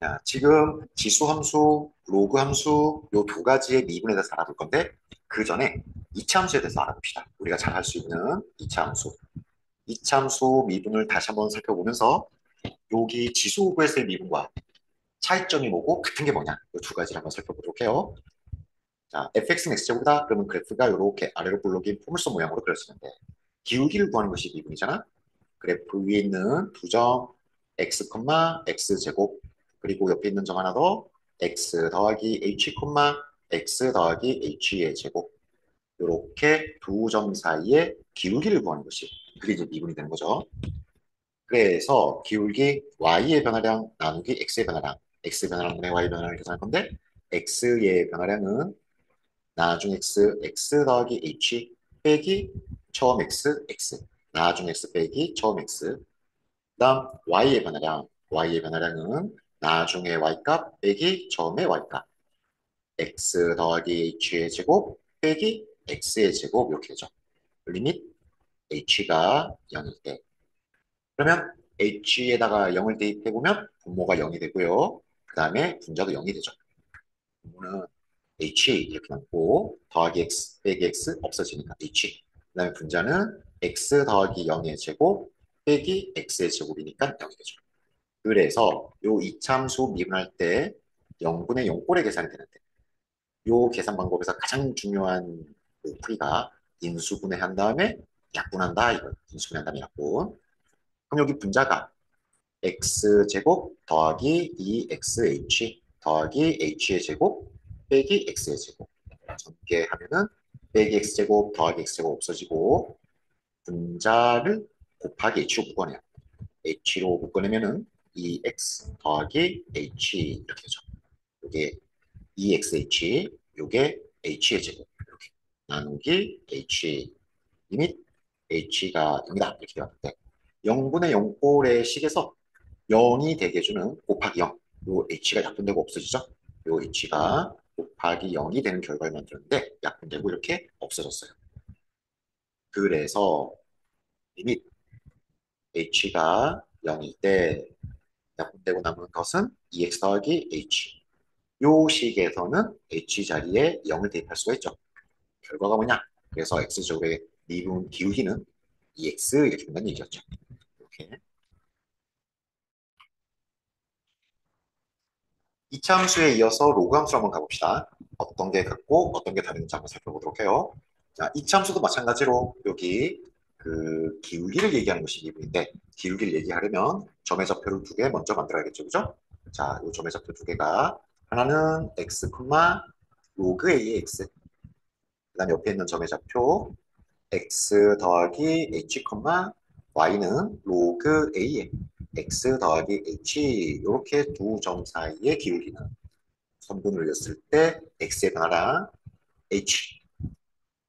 자, 지금 지수 함수, 로그 함수 요 두 가지의 미분에 대해서 알아볼 건데 그 전에 이차 함수에 대해서 알아봅시다. 우리가 잘 할 수 있는 이차 함수. 이차 함수 미분을 다시 한번 살펴보면서 여기 지수 구에서의 미분과 차이점이 뭐고 같은 게 뭐냐 이 두 가지를 한번 살펴보도록 해요. 자, fx는 x제곱이다. 그러면 그래프가 이렇게 아래로 볼록인 포물선 모양으로 그려지는데 기울기를 구하는 것이 미분이잖아. 그래프 위에 있는 두 점 x, x제곱 그리고 옆에 있는 점 하나 더 x 더하기 h, x 더하기 h의 제곱 이렇게 두 점 사이의 기울기를 구하는 것이 그게 이제 미분이 되는 거죠. 그래서 기울기 y의 변화량 나누기 x의 변화량 x 변화량분의 y 변화량을 계산할 건데 x의 변화량은 나중 x 더하기 h 빼기 처음 x 나중 x 빼기 처음 x 그다음 y의 변화량은 나중에 y값 빼기 처음에 y값 x 더하기 h의 제곱 빼기 x의 제곱 이렇게 되죠. 리밋 h가 0일 때 그러면 h에다가 0을 대입해보면 분모가 0이 되고요. 그 다음에 분자도 0이 되죠. 분모는 h 이렇게 남고 더하기 x 빼기 x 없어지니까 h 그 다음에 분자는 x 더하기 0의 제곱 빼기 x의 제곱이니까 0이 되죠. 그래서 요 이참수 미분할 때 0분의 0꼴의 계산이 되는데 요 계산 방법에서 가장 중요한 그 풀이가 인수분해 한 다음에 약분한다 이거 인수분해 한 다음에 약분 그럼 여기 분자가 x제곱 더하기 2xh 더하기 h의 제곱 빼기 x의 제곱 전개하면은 빼기 x제곱 더하기 x제곱 없어지고 분자를 곱하기 h로 묶어내요. h로 묶어내면은 2x 더하기 h 이렇게 되죠. 이게 2xh, 요게 h의 제곱 이렇게 나누기 h 리밋 h가 0이다 이렇게 되었는데 0분의 0꼴의 식에서 0이 되게 해주는 곱하기 0, 요 h가 약분되고 없어지죠. 요 h가 곱하기 0이 되는 결과를 만들었는데 약분되고 이렇게 없어졌어요. 그래서 리밋 h가 0일 때 약분되고 남은 것은 2x 더하기 h. 요 식에서는 h 자리에 0을 대입할 수가 있죠. 결과가 뭐냐? 그래서 x제곱의 미분 기울기는 2x 이렇게 된다는 얘기였죠. 이렇게. 이차 함수에 이어서 로그 함수를 한번 가봅시다. 어떤 게 같고 어떤 게 다른지 한번 살펴보도록 해요. 자, 이차 함수도 마찬가지로 여기 그 기울기를 얘기하는 것이 미분인데 기울기를 얘기하려면 점의 좌표를 두 개 먼저 만들어야겠죠, 그죠? 자, 이 점의 좌표 두 개가 하나는 x, 로그 a의 x, 그다음 옆에 있는 점의 좌표 x 더하기 h, y는 로그 a의 x 더하기 h 이렇게 두 점 사이의 기울기는 선분을 였을 때 x의 변화량 h,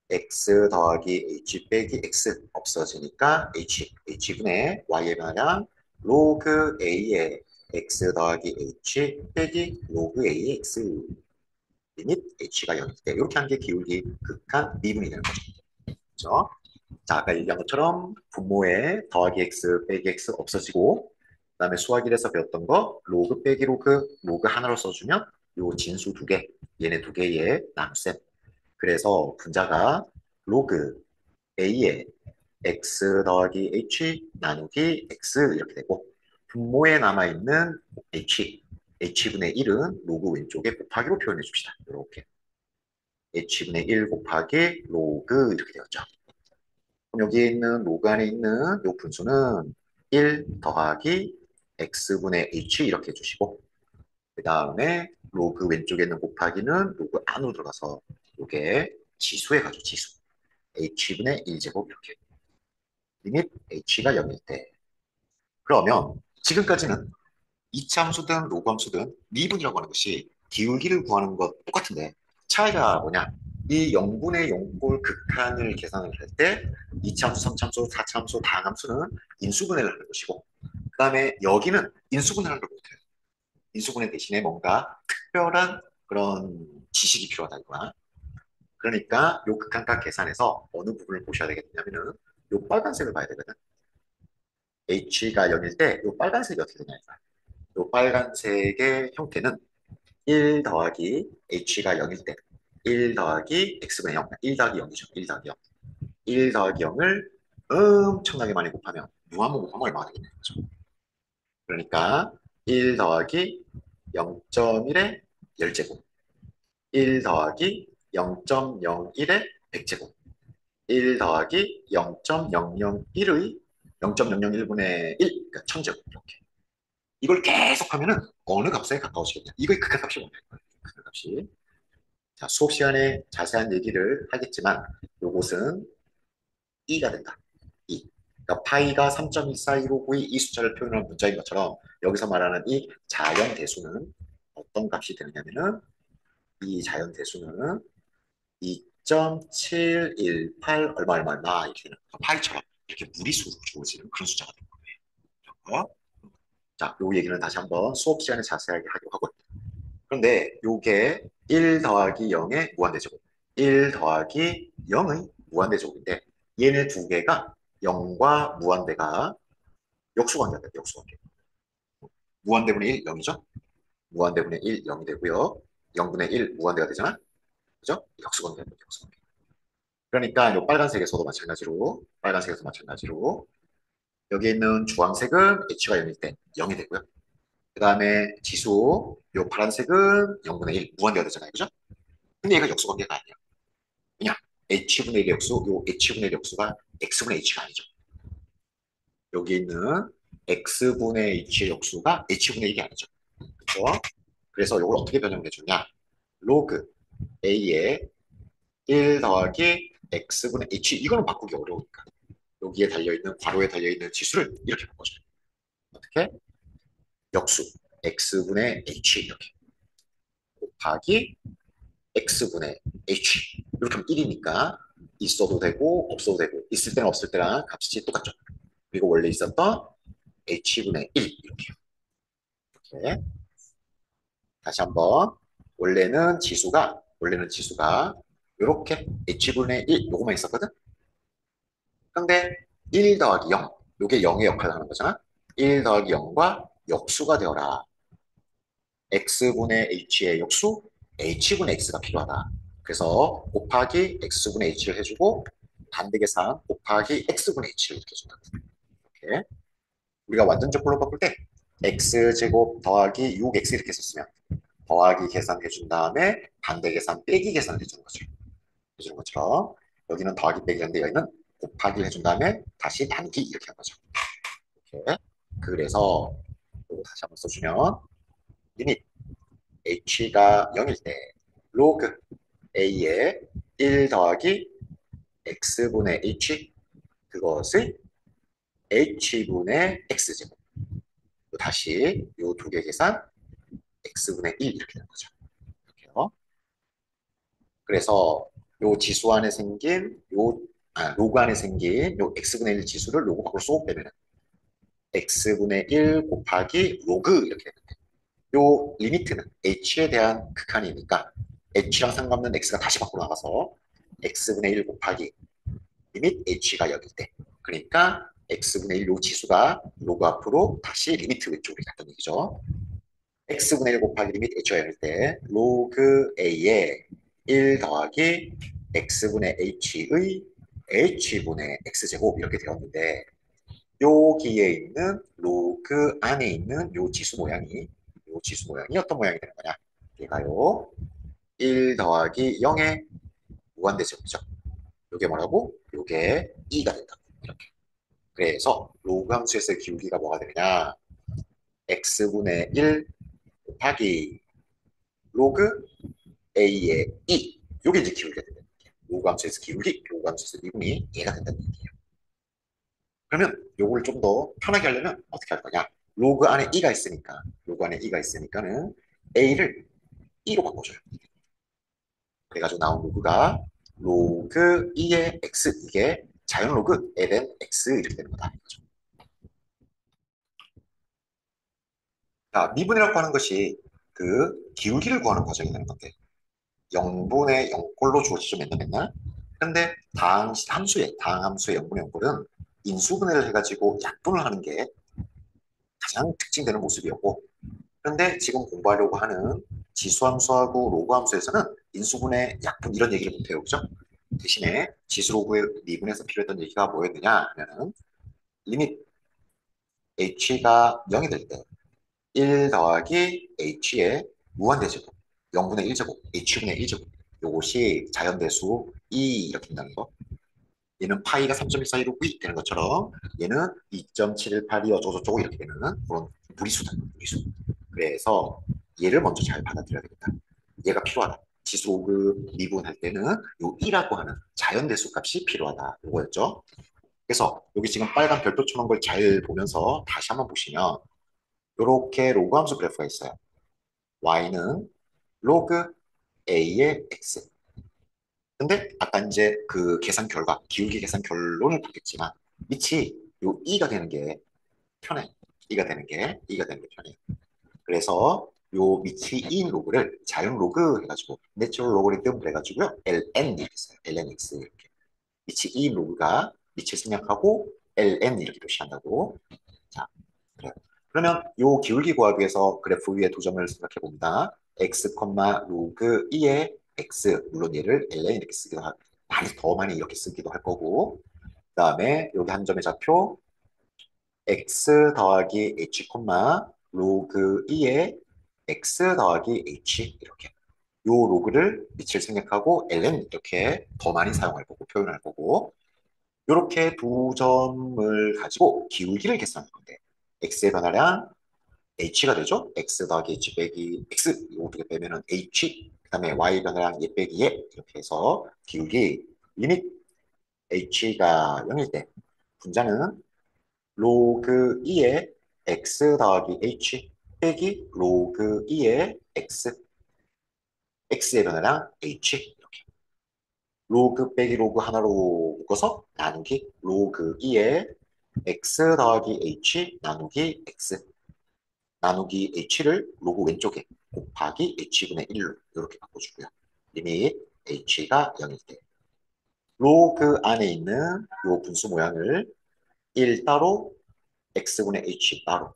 x 더하기 h 빼기 x 없어지니까 h분의 y의 변화량 로그 a의 x 더하기 h 빼기 로그 a의 x 리밋 h가 0일 때 이렇게 한 게 기울기 극한 미분이 되는 거죠. 그렇죠? 자, 아까 얘기한 것처럼 분모에 더하기 x 빼기 x 없어지고 그다음에 수학일에서 배웠던 거 로그 빼기 로그 하나로 써주면 요 진수 두 개, 얘네 두 개의 나눗셈. 그래서 분자가 로그 a의 x 더하기 h 나누기 x 이렇게 되고 분모에 남아있는 h분의 1은 로그 왼쪽에 곱하기로 표현해 줍시다. 이렇게 h분의 1 곱하기 로그 이렇게 되었죠. 그럼 여기에 있는 로그 안에 있는 요 분수는 1 더하기 x분의 h 이렇게 해주시고 그 다음에 로그 왼쪽에 있는 곱하기는 로그 안으로 들어가서 이게 지수에 가죠. 지수. h분의 1제곱 이렇게. 리밋 h가 0일 때. 그러면 지금까지는 이차 함수든 로그 함수든 미분이라고 하는 것이 기울기를 구하는 것 똑같은데 차이가 뭐냐? 이 0분의 0꼴 극한을 계산을 할 때 2차 함수, 3차 함수, 4차 함수, 다항함수는 인수분해를 하는 것이고 그 다음에 여기는 인수분해를 하는 걸 못해요. 인수분해 대신에 뭔가 특별한 그런 지식이 필요하다 이거야. 그러니까 요 극한값 계산에서 어느 부분을 보셔야 되겠냐면은 요 빨간색을 봐야 되거든. h가 0일 때 요 빨간색이 어떻게 되냐 이거야. 요 빨간색의 형태는 1 더하기 h가 0일 때 1 더하기 x분의 0, 1 더하기 0이죠. 1 더하기 0. 1 더하기 0을 엄청나게 많이 곱하면 무한번 곱하면 얼마가 되겠네요. 그죠? 그러니까 1 더하기 0.1의 10제곱, 1 더하기 0.01의 100제곱, 1 더하기 0.001의 0.001분의 1, 그러니까 1000제곱 이렇게. 이걸 계속 하면은 어느 값에 가까워지겠냐? 이거의 극한값이 뭐냐? 극한값이. 자, 수업 시간에 자세한 얘기를 하겠지만 요것은 2가 된다. 2. 그러니까 파이가 3.141592 이 숫자를 표현한 문자인 것처럼 여기서 말하는 이 자연 대수는 어떤 값이 되느냐면은 이 자연 대수는 2.718 얼마 얼마 얼마 이렇게 되는 파이처럼 이렇게 무리수로 주어지는 그런 숫자가 되는 거예요. 자, 요 얘기는 다시 한번 수업 시간에 자세하게 하려고 하고 그런데 요게 1 더하기 0의 무한대제곱 1 더하기 0의 무한대제곱인데 얘네 두 개가 0과 무한대가 역수관계가 돼요. 역수관계. 무한대분의 1, 0이죠. 무한대분의 1, 0이 되고요. 0분의 1 무한대가 되잖아. 그죠? 역수관계가 돼요. 역수관계. 그러니까 요 빨간색에서도 마찬가지로 빨간색에서 마찬가지로 여기 있는 주황색은 h가 0일 때 0이 되고요. 그 다음에 지수 요 파란색은 0분의 1 무한대가 되잖아요. 그죠? 근데 얘가 역수관계가 아니에요. 그냥 h분의 1의 역수, 요 h분의 1의 역수가 x분의 h가 아니죠. 여기 있는 x분의 h의 역수가 h분의 1이 아니죠. 그렇죠? 그래서 이걸 어떻게 변형해 주냐? 로그 a의 1 더하기 x분의 h 이거는 바꾸기 어려우니까 여기에 달려있는 괄호에 달려있는 지수를 이렇게 바꿔줘요. 어떻게? 역수 x분의 h 이렇게 곱하기 x분의 h 이렇게 하면 1이니까 있어도 되고 없어도 되고 있을 때는 없을 때랑 값이 똑같죠. 그리고 원래 있었던 h분의 1 이렇게요. 이렇게 다시 한번 원래는 지수가 이렇게 h분의 1 요거만 있었거든. 근데 1 더하기 0 요게 0의 역할을 하는 거잖아. 1 더하기 0과 역수가 되어라. x분의 h의 역수 h분의 x가 필요하다. 그래서 곱하기 x분의 h를 해주고 반대 계산 곱하기 x분의 h를 이렇게 해준다. 이렇게 우리가 완전적 불로 바꿀 때 x제곱 더하기 6x 이렇게 썼으면 더하기 계산해 준 다음에 반대 계산 빼기 계산을 해주는 거죠. 해주는 것처럼 여기는 더하기 빼기인데 여기는 곱하기를 해준 다음에 다시 나누기 이렇게 한 거죠. 이렇게. 그래서 이거 다시 한번 써주면 리밋 h가 0일 때 로그 a의 1 더하기 x분의 h 그것의 h분의 x제곱 다시 이 두 개 계산 x분의 1 이렇게 되는 거죠. 이렇게요. 그래서 요 지수 안에 생긴 로그 안에 생긴 요 x분의 1 지수를 로그 밖으로 쏙 빼면 x분의 1 곱하기 로그 이렇게 되는데 요 리미트는 h에 대한 극한이니까 h랑 상관없는 x가 다시 밖으로 나가서 x분의 1 곱하기 리밋 h가 0일 때 그러니까 x분의 1 요 지수가 로그 앞으로 다시 리미트 왼쪽으로 갔다는 얘기죠. x분의 1 곱하기 리밋 h가 0일 때 로그 a의 1 더하기 x분의 h의 h분의 x제곱 이렇게 되었는데 여기에 있는 로그 안에 있는 요 지수 모양이 어떤 모양이 되는 거냐? 얘가요 1 더하기 0의 무한대제곱이죠. 요게 뭐라고? 요게 2가 된다. 이렇게. 그래서 로그 함수에서의 기울기가 뭐가 되느냐? x분의 1 곱하기 로그 a의 2. 요게 이제 기울기가 된다. 로그 함수에서 기울기, 로그 함수에서 미분이 얘가 된다는 얘기예요. 그러면 요걸 좀 더 편하게 하려면 어떻게 할 거냐? 로그 안에 2가 있으니까는 a를 2로 바꿔줘요. 그래가지고 나온 로그가 로그 2의 x 이게 자연 로그 ln x 이렇게 되는 거다. 자, 미분이라고 하는 것이 그 기울기를 구하는 과정이 되는 건데 0분의 0꼴로 주어지죠 맨날 맨날. 근데 다항함수의 0분의 0꼴은 인수분해를 해가지고 약분을 하는 게 가장 특징되는 모습이었고 그런데 지금 공부하려고 하는 지수함수하고 로그함수에서는 인수분해, 약분 이런 얘기를 못해요. 그죠? 대신에 지수 로그 미분에서 필요했던 얘기가 뭐였느냐 하면은 리밋 h가 0이 될 때 1 더하기 h의 무한대제곱 0분의 1제곱 h분의 1제곱 요것이 자연대수 2 이렇게 된다는 거. 얘는 파이가 3.1416이 되는 것처럼 얘는 2.718이 어쩌고저쩌고 이렇게 되는 그런 무리수다. 무리수. 그래서 얘를 먼저 잘 받아들여야 되겠다. 얘가 필요하다. 지수 로그 미분할 때는 요 2라고 하는 자연대수 값이 필요하다. 요거였죠. 그래서 여기 지금 빨간 별표 쳐놓은 걸 잘 보면서 다시 한번 보시면 이렇게 로그 함수 그래프가 있어요. y는 로그 a의 x. 근데 아까 이제 그 계산 결과, 기울기 계산 결론을 보겠지만 밑이 요 2가 되는 게 편해. 2가 되는 게, 2가 되는 게 편해. 그래서 요 밑이 2인 로그를 자연 로그 해가지고 내추럴 로그리즘 해가지고요. ln 이렇게 써요. lnx 이렇게. 밑이 2인 로그가 밑을 생략하고 ln 이렇게 표시한다고. 자, 그래요. 그러면 요 기울기 구하기위해서 그래프 위에 두 점을 생각해 봅니다. x, 로그 2의 x, 물론 얘를 ln 이렇게 쓰기도 하, 많이 이렇게 쓰기도 할 거고, 그 다음에 여기 한 점의 좌표 x 더하기 h, 로그 2의 x 더하기 h 이렇게. 요 로그를 밑을 생략하고 ln 이렇게 더 많이 사용할 거고 표현할 거고 이렇게 두 점을 가지고 기울기를 계산할 건데 x의 변화량 h가 되죠. x 더하기 h 빼기 x 이거 어떻게 빼면은 h 그다음에 y 변화량 얘 빼기 얘 이렇게 해서 기울기 리밋 h가 0일 때 분자는 로그 2의 x 더하기 h 빼기 로그 2의 x의 변화량 h 이렇게 로그 빼기 로그 하나로 묶어서 나누기 로그 2의 x 더하기 h 나누기 x 나누기 h를 로그 왼쪽에 곱하기 h분의 1로 이렇게 바꿔주고요. 리밋 h가 0일 때 로그 안에 있는 요 분수 모양을 1 따로 x분의 h 따로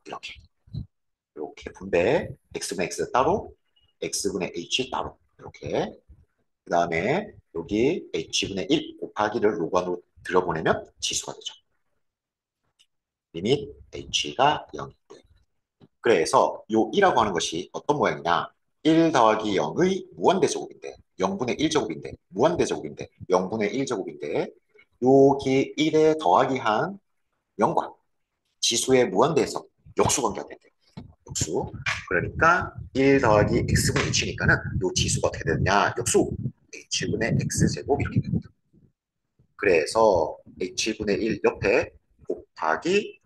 이렇게 분배 x분의 x 따로 x분의 h 따로 이렇게 그 다음에 여기 h분의 1 곱하기를 로그 안으로 들여보내면 지수가 되죠. 리밋 h가 0일 때 그래서 요 2라고 하는 것이 어떤 모양이냐? 1 더하기 0의 무한대제곱인데 0분의 1제곱인데 무한대제곱인데 0분의 1제곱인데 여기 1에 더하기 한 0과 지수의 무한대에서 역수 관계가 된대. 역수. 그러니까 1 더하기 x분의 h니까는 요 지수가 어떻게 되느냐? 역수 h분의 x제곱 이렇게 됩니다. 그래서 h분의 1 옆에 곱하기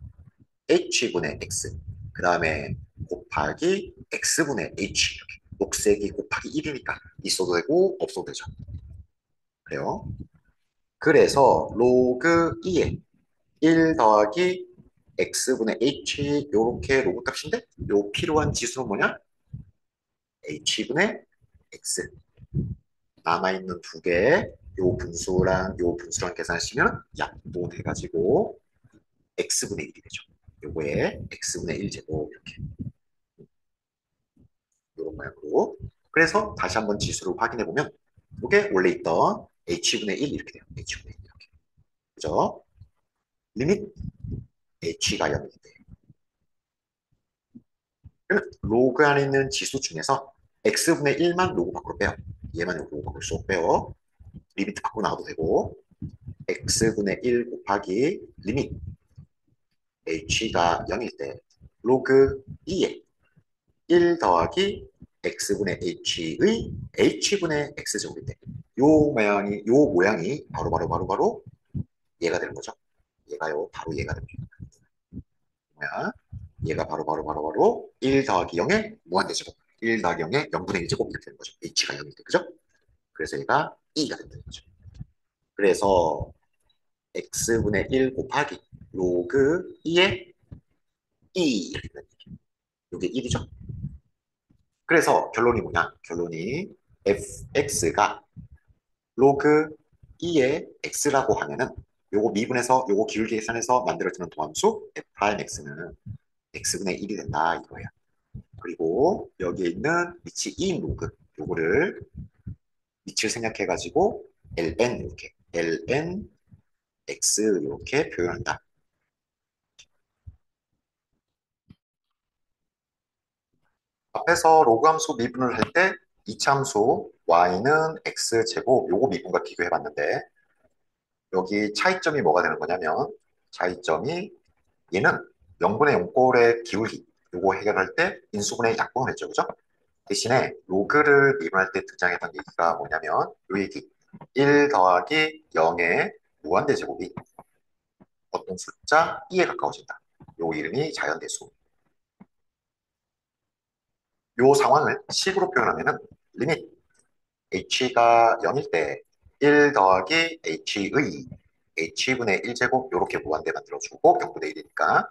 h분의 x 그 다음에 곱하기 x분의 h 이렇게 녹색이 곱하기 1이니까 있어도 되고 없어도 되죠. 그래요. 그래서 로그 2에 1 더하기 x분의 h 요렇게 로그 값인데 요 필요한 지수는 뭐냐? h분의 x 남아있는 두 개 요 분수랑 계산하시면 약분해가지고 x분의 1이 되죠. 요거에 x분의 1제곱 이렇게 이런 모양으로. 그래서 다시 한번 지수를 확인해 보면 이게 원래 있던 h분의 1 이렇게 돼요. h분의 1 이렇게. 그죠? 리밋 h가 0인데 그러면 로그 안에 있는 지수 중에서 x분의 1만 로그 밖으로 빼요. 얘만 로그 밖으로 쏙 빼요. 리미트 밖으로 나와도 되고 x분의 1 곱하기 리밋 h가 0일 때 로그 2에 1 더하기 x분의 h의 h분의 x제곱인데 요 모양이 바로 얘가 되는 거죠. 얘가요 바로 얘가 됩니다. 뭐야? 얘가 바로 1 더하기 0의 무한대제곱 1 더하기 0의 0분의 1제곱 이렇게 되는 거죠. h가 0일 때 그죠? 그래서 얘가 2가 된다는 거죠. 그래서 x분의 1 곱하기 로그 2의 2 이렇게 되는 거죠. 이게 1이죠. 그래서 결론이 뭐냐? 결론이 fx가 로그 2의 x라고 하면은 요거 미분해서 요거 기울기 계산해서 만들어지는 도함수 f'x는 x분의 1이 된다 이거예요. 그리고 여기에 있는 위치 2인 로그 요거를 위치를 생략해가지고 ln 이렇게 ln x 이렇게 표현한다. 앞에서 로그 함수 미분을 할 때 이차함수 y는 x제곱 요거 미분과 비교해 봤는데 여기 차이점이 뭐가 되는 거냐면 차이점이 얘는 명분의 용꼴의 기울기 요거 해결할 때 인수분해 약분을 했죠. 그죠? 대신에 로그를 미분할 때 등장했던 얘기가 뭐냐면 요 얘기 1 더하기 0의 무한대제곱이 어떤 숫자 2에 가까워진다. 요 이름이 자연대수. 요 상황을 식으로 표현하면은 리밋 h가 0일 때 1 더하기 h의 h분의 1제곱 요렇게 무한대 만들어주고 경분의 1이니까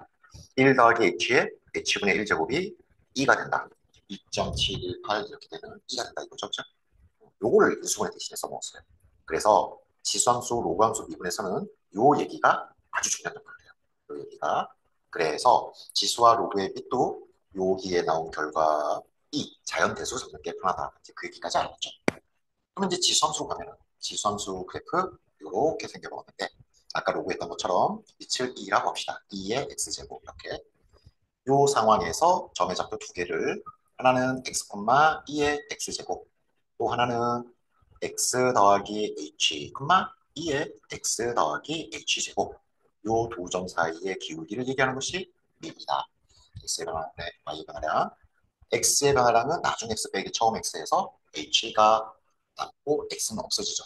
1 더하기 h의 h분의 1제곱이 2가 된다. 2.718 이렇게 되는 2가 된다 이거죠. 그죠? 요거를 인수분해 대신에 써먹었어요. 그래서 지수함수, 로그함수 미분에서는 요 얘기가 아주 중요한 역할을 해요. 요 얘기가. 그래서 지수와 로그의 빚도 여기에 나온 결과 이 자연대수 잡는 게 편하다. 이제 그 얘기까지 알았죠. 그러면 이제 지수함수로 가면은 지수함수 그래프 이렇게 생겨먹었는데 아까 로그 했던 것처럼 빛을 2라고 합시다. 2의 x제곱 이렇게 이 상황에서 점의 좌표 두 개를 하나는 x, 2의 x제곱 또 하나는 x 더하기 h, 2의 x 더하기 h제곱 이 두 점 사이의 기울기를 얘기하는 것이 미이다. x의 변화량, y의 변화량 x의 변화량은 나중 x 빼기 처음 x에서 h가 남고 x는 없어지죠.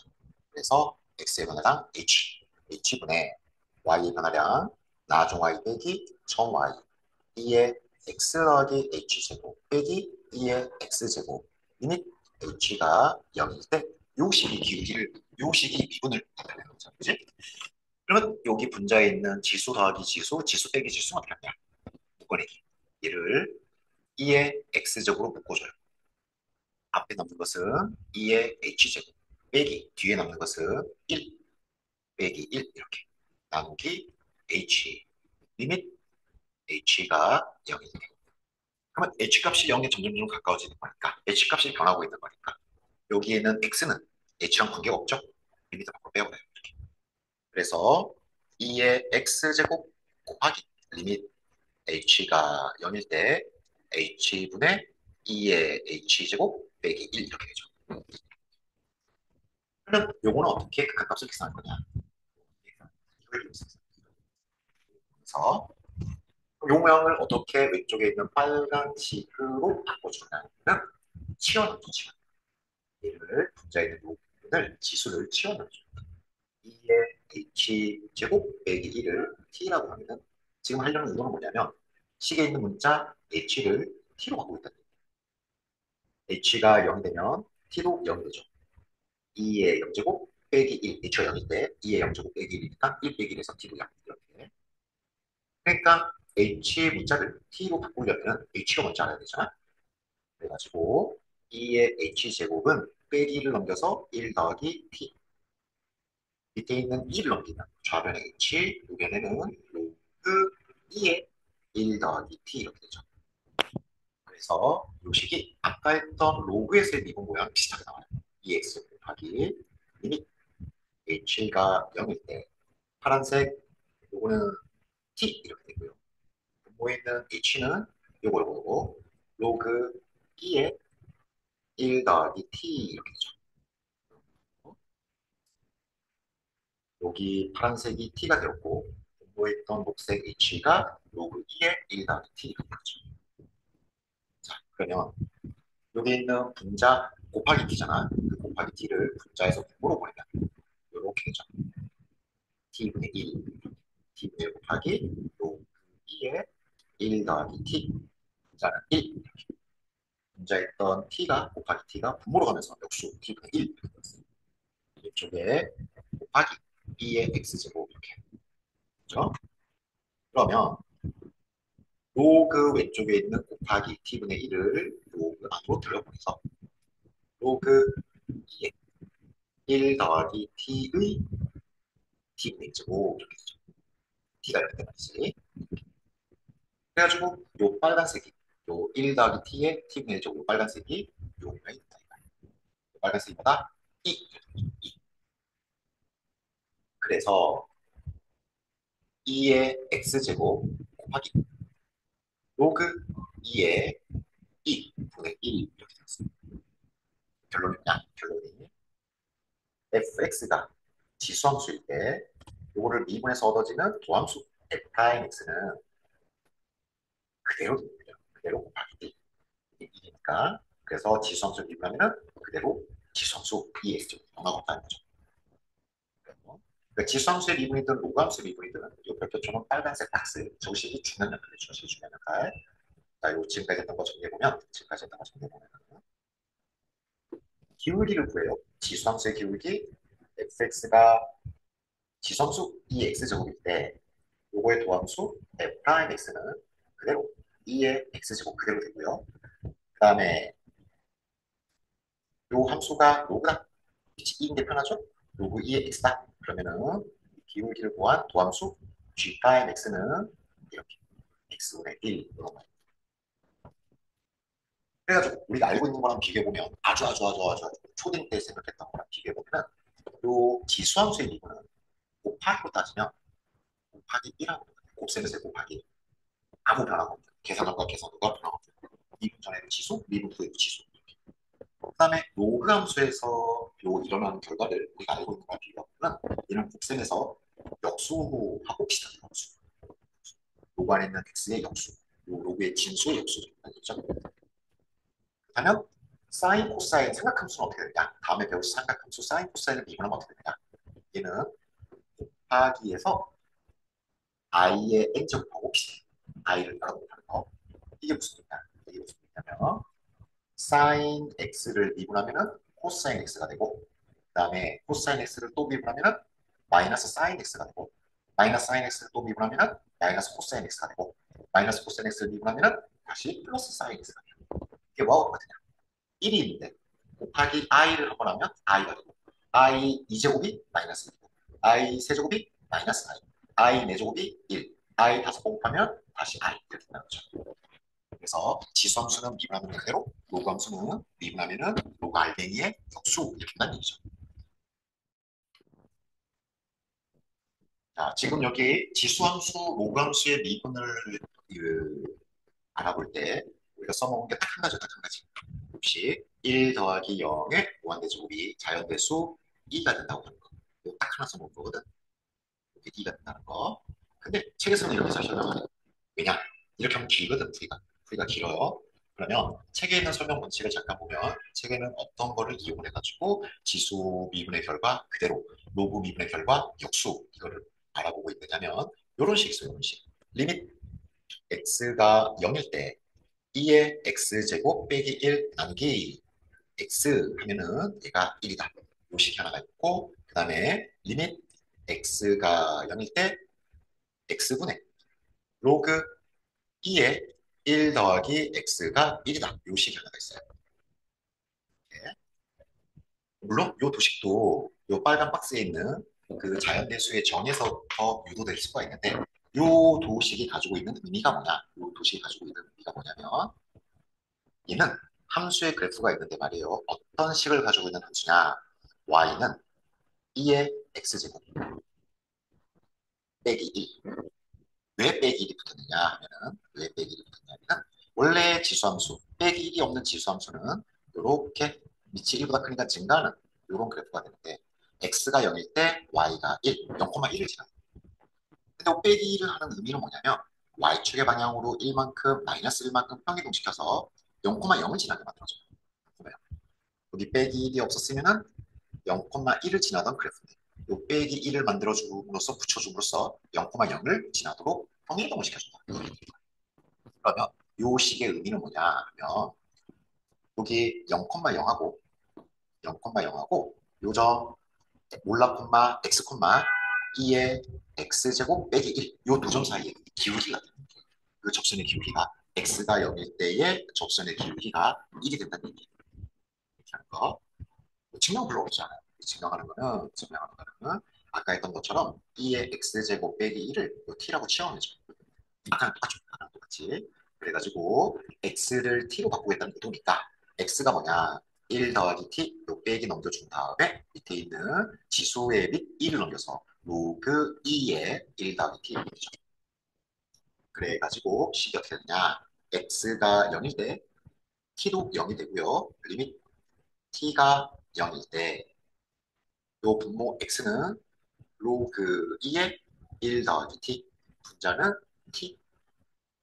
그래서 x의 변화량 h, h분의 y의 변화량 나중 y 빼기 처음 y 2의 x 더하기 h제곱 빼기 2의 x제곱 및 h가 0일 때 요식이 기울기를 요식이 미분을 나타내는 거죠. 그지? 그러면 여기 분자에 있는 지수 더하기 지수, 지수 빼기 지수 어떻게 하냐? 묶어내기. 얘를 2의 x제곱으로 묶어줘요. 앞에 남는 것은 2의 h제곱 빼기 뒤에 남는 것은 1 빼기 1 이렇게 나누기 h 리밋 h가 0일 때 그러면 h값이 0에 점점 가까워지는 거니까 h값이 변하고 있는 거니까 여기에는 x는 h랑 관계가 없죠. 리미트 밖으로 빼버려요. 이렇게. 그래서 2의 x제곱 곱하기 리밋 h가 0일 때 h분의 2의 h제곱 빼기 1 이렇게 되죠. 그러면 요거는 어떻게 극한값을 계산할 거냐. 그래서 요 모양을 어떻게 왼쪽에 있는 빨간식으로 바꿔주냐면 치워넣기 치워. 얘를 분자에 있는 요 부분을 지수를 치워넣죠. 2의 h제곱 빼기 1을 t라고 하면은 지금 하려는 의도는 뭐냐면 식에 있는 문자 h를 t로 바꾸고 있다. h가 0이 되면 t도 0이 되죠. 2의 0제곱 빼기 1, h가 0일 때 2의 0제곱 빼기 1이니까 1 빼기 1에서 t도 0 이렇게. 그러니까 h 문자를 t로 바꾸려면 h가 먼저 알아야 되잖아. 그래가지고 2의 h제곱은 빼기를 넘겨서 1 더하기 t 밑에 있는 2를 넘기면 좌변의 h, 우변에는 로그 2의 1 더하기 t 이렇게 되죠. 그래서 이 식이 아까 했던 로그에서의 미분 모양 비슷하게 나와요. 2x 곱하기 리밋 h가 0일 때 파란색 요거는 t 이렇게 되고요. 분모에 있는 h는 요거 로그 2의 1 더하기 t 이렇게 되죠. 여기 파란색이 t가 되었고 분모에 있던 녹색 h가 로그 2의 1 더하기 t 이렇게 되죠. 자, 그러면 여기 있는 분자 곱하기 t잖아. 그 곱하기 t를 분자에서 분모로 보내면 이렇게 되죠. t분의 1, t분의 1 곱하기 로그 2의 1 더하기 t 분자는 1 분자에 있던 t가 곱하기 t가 분모로 가면서 역수 t분의 1 이렇게 되었어요. 이쪽에 곱하기 2의 x제곱 이렇게 그렇죠? 그러면 로그 왼쪽에 있는 곱하기 t분의 1을 로그 안으로 들여보내서 로그 2의 1 더하기 t의 t분의 1제곱 이렇게 되죠. t가 이렇게 말이지. 그래가지고 요 빨간색이 요 1 더하기 t의 t분의 1 제곱 빨간색이 요 의미가 있다. 빨간색보다 2. 그래서 2의 x제곱 곱하기 로그 2의 2분의 1 이렇게 되었습니다. 결론이냐? 결론이 fx가 지수함수일 때 요거를 미분해서 얻어지는 도함수 f'x는 그대로 됩니다. 그대로 곱하기 1이니까 그래서 지수함수 미분하면 그대로 지수함수 2x제곱 영하가 없다는 거죠. 그러니까 지수함수의 미분이든 로그함수의 미분이든 이 별표처럼 빨간색 박스 저식이 중요한 역할을 해줘. 저식이 중요한 역할. 자, 요 지금까지 했던 거 정리해보면 기울기를 구해요. 지수함수의 기울기 fx가 지수함수 2x제곱일 때 요거의 도함수 f'x는 그대로 2의 x제곱 그대로 되고요. 그 다음에 요 함수가 로그다. 2인 게 편하죠? 로그 2의 x다. 그러면은 기울기를 구한 도함수 g'x는 이렇게 x분의 1 이런 거. 그래가지고 우리가 알고 있는 거랑 비교해보면 아주 초딩 때 생각했던 거랑 비교해보면 요 지수함수의 미분은 곱하기로 따지면 곱하기 1하고 곱셈에서 곱하기 아무 변화가 없죠. 계산함과 계산도가 변화가 없죠. 미분 전에도 지수, 미분 후에도 지수. 그 다음에 로그 함수에서 요 일어나는 결과를 우리가 알고 있는 거랑 비교해보면 얘는 곱셈에서 역수하고 비슷한 함수. 로그 안에 있는 x의 역수, 요 로그의 진수의 역수죠. 그렇다면 사인, 코사인, 삼각함수는 어떻게 되느냐? 다음에 배울 삼각함수 사인, 코사인을 미분하면 어떻게 되느냐? 얘는 곱하기에서 i의 n제곱하고 비슷해. i를 따라 곱하는 거. 이게 무슨 얘기냐? 이게 무슨 얘기냐면 사인 x를 미분하면은 코사인 x가 되고 그 다음에 코사인 x를 또 미분하면은 마이너스 사인 x가 되고 마이너스 사인 x를 또 미분하면은 마이너스 코사인 x가 되고 마이너스 코사인 x를 미분하면은 다시 플러스 사인 x가 돼요. 이게 뭐하고 똑같으냐? 1이 있는데 곱하기 i를 한번 하면 i가 되고 i 2제곱이 마이너스 1이고 i 세제곱이 마이너스 i 4제곱이 1 i 다섯 번 곱하면 다시 i 이렇게 된다는 거죠. 그래서 지수함수는 미분하면 그대로 로그함수는 미분하면은 로그 알뱅이의 격수 이렇게 된다는 얘기죠. 자, 지금 여기 지수함수, 로그함수의 미분을 그, 알아볼 때 우리가 써먹은 게 딱 한 가지, 딱 한 가지. 혹시 1 더하기 0의 무한대제곱이 자연대수 2가 된다고 하는 거. 이거 딱 하나 써놓은 거거든. 이렇게 2가 된다는 거. 근데 책에서는 이렇게 써셨단 왜냐? 이렇게 하면 길거든, 풀이가 길어요. 그러면 책에 있는 설명 원칙을 잠깐 보면 책에는 어떤 거를 이용해가지고 지수 미분의 결과 그대로 로그 미분의 결과 역수 이거를 알아보고 있느냐면 이런 식 있어요. 이런 식. 리밋 x가 0일 때 2의 x제곱 빼기 1 나누기 x 하면은 얘가 1이다. 요 식이 하나가 있고 그 다음에 리밋 x가 0일 때 x분의 로그 2의 1 더하기 x가 1이다. 요 식이 하나가 있어요. 네. 물론 요 도식도 요 빨간 박스에 있는 그 자연대수의 정에서부터 유도될 수가 있는데 요 도식이 가지고 있는 의미가 뭐냐? 요 도식이 가지고 있는 의미가 뭐냐면 얘는 함수의 그래프가 있는데 말이에요. 어떤 식을 가지고 있는 함수냐? y는 2의 x제곱 빼기 1. 왜 빼기 1이 붙었느냐 하면은 왜 빼기 1이 붙었냐면은 원래 지수함수 빼기 1이 없는 지수함수는 이렇게 밑이 1보다 크니까 증가하는 이런 그래프가 되는데 x가 0일 때 y가 1, 0,1을 지나요. 근데 빼기 1을 하는 의미는 뭐냐면 y축의 방향으로 1만큼 마이너스 1만큼 평이동시켜서 0,0을 지나게 만들어줘요. 여기 빼기 1이 없었으면은 0,1을 지나던 그래프인데 요 빼기 1을 만들어줌으로써 붙여줌으로써 0,0을 지나도록 평이동을 시켜준다. 그러면 요 식의 의미는 뭐냐 하면 여기 0,0하고 0,0하고 요점 몰라 콤마 x 콤마 2의 x제곱 빼기 1 요 두 점 사이에 기울기가 되는 거예요. 그 접선의 기울기가 x가 0일 때의 접선의 기울기가 1이 된다는 얘기. 이렇게 하는 거. 증명 별로 없지 않아요. 증명하는 거는 아까 했던 것처럼 2의 x제곱 빼기 1을 t라고 치환해줘. 아까랑 똑같죠. 아까랑 똑같이. 그래가지고 x를 t로 바꾸겠다는 의도니까 x가 뭐냐? 1 더하기 t, 요 빼기 넘겨준 다음에 밑에 있는 지수의 및 1을 넘겨서 로그 2의 1 더하기 t 이렇게 되죠. 그래가지고 식이 어떻게 되느냐? x가 0일 때 t도 0이 되고요. 리밋 t가 0일 때 요 분모 x는 로그 2의 1 더하기 t, 분자는 t,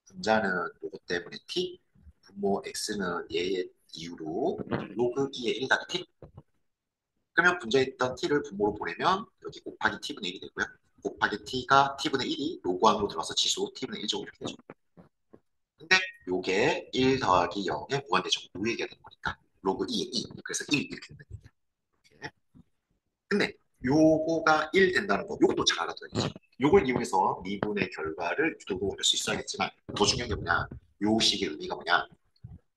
분자는 요거 때문에 t, 분모 x는 얘의 이유로 로그 2의 1 더하기 t. 그러면 분자에 있던 t를 분모로 보내면 여기 곱하기 t분의 1이 되고요. 곱하기 t가 t분의 1이 로그 안으로 들어와서 지수 t분의 1제곱 이렇게 되죠. 근데 요게 1 더하기 0의 무한대죠. 요 얘기가 되는 거니까 로그 2의 2, 그래서 1 이렇게 된다. 이렇게. 근데 요거가 1 된다는 거, 요것도 잘 알아둬야 되죠. 요걸 이용해서 미분의 결과를 유도할 수 있어야겠지만 더 중요한 게 뭐냐? 요 식의 의미가 뭐냐?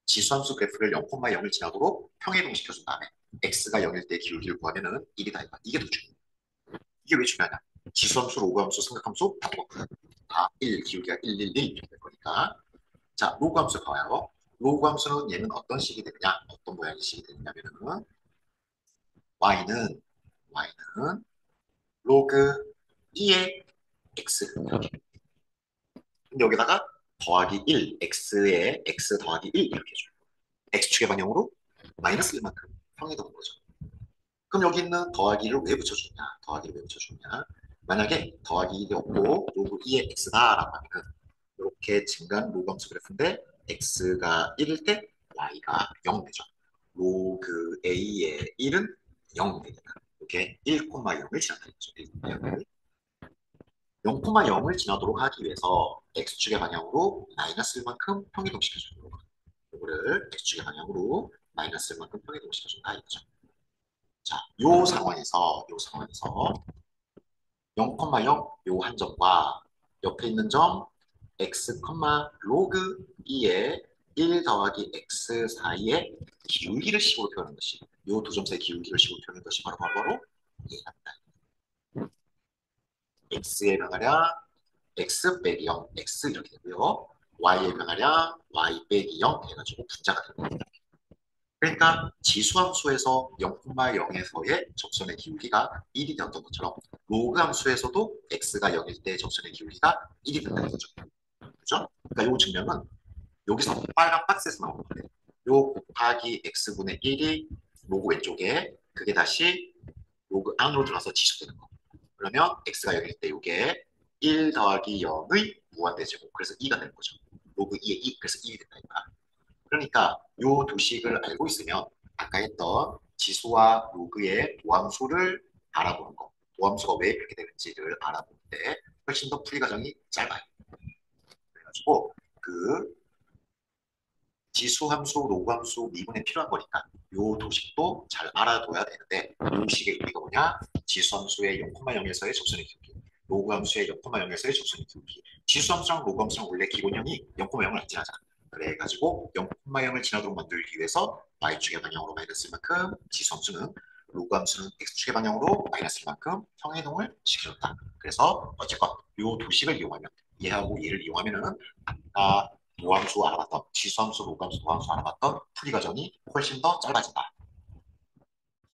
지수함수 그래프를 0,0을 지나도록 평행이동시켜준 다음에 x가 0일 때 기울기를 구하면은 1이다. 이게 더 중요해. 이게 왜 중요하냐? 지수함수, 로그함수, 삼각함수 다 똑같거든. 다 1, 기울기가 1, 1, 1 이렇게 될 거니까. 자, 로그함수 봐요. 로그함수는 얘는 어떤 식이 되느냐? 어떤 모양의 식이 되느냐면은 y는 로그 2의 x. 근데 여기다가 더하기 1, x에 x 더하기 1 이렇게 해줘요. x축의 방향으로 마이너스 1만큼 평행이동한 거죠. 그럼 여기 있는 더하기를 왜 붙여주냐? 더하기를 왜 붙여주냐? 만약에 더하기 1이 없고 로그 2의 x다라고 하면 이렇게 증가하는 로그함수 그래프인데 x가 1일 때 y가 0 되죠. 로그 a의 1은 0 되니까 이렇게 1,0을 지나다는 거죠. 1,0을. 0,0을 지나도록 하기 위해서 x축의 방향으로 마이너스 1만큼 평이동시켜주는 거예요. 이거를 x축의 방향으로 마이너스 1만큼 평이동시켜준다 이거죠. 자, 요 상황에서 0,0 요 한 점과 옆에 있는 점 x, 로그 2의 1 더하기 x 사이의 기울기를 식으로 표현한 것이 요 두 점 사이 기울기를 식으로 표현한 것이 바로 얘랍니다. x의 변화량 x 빼기 0, x 이렇게 되고요. y의 변화량 y 빼기 0 해가지고 분자가 됩니다. 그러니까 지수함수에서 0,0에서의 접선의 기울기가 1이 되었던 것처럼 로그 함수에서도 x가 0일 때 접선의 기울기가 1이 된다는 거죠. 그죠? 그러니까 이 증명은 여기서 빨간 박스에서 나오는 건데 요 곱하기 x분의 1이 로그 왼쪽에 그게 다시 로그 안으로 들어가서 지수되는 거. 그러면 x가 0일 때 이게 1 더하기 0의 무한대제곱. 그래서 2가 되는 거죠. 로그 2의 2. 그래서 1이 된다. 이거야. 그러니까 요 두 식을 알고 있으면 아까 했던 지수와 로그의 도함수를 알아보는 거. 도함수가 왜 그렇게 되는지를 알아보는데 훨씬 더 풀이 과정이 짧아요. 그래가지고 그 지수함수, 로그함수, 미분에 필요한 거니까 요 도식도 잘 알아둬야 되는데 요 식의 의미가 뭐냐? 지수함수의 0,0에서의 접선의 기울기, 로그함수의 0,0에서의 접선의 기울기. 지수함수랑 로그함수랑 원래 기본형이 0,0을 안 지나잖아. 그래가지고 0,0을 지나도록 만들기 위해서 y축의 방향으로 마이너스 만큼 지수함수는 로그함수는 x축의 방향으로 마이너스 만큼 평행이동을 시켜줬다. 그래서 어쨌건 요 도식을 이용하면 얘하고 얘를 이용하면은 아까 모함수 알아봤던 지수함수, 로감수, 도함수 알아봤던 풀이 과정이 훨씬 더 짧아진다.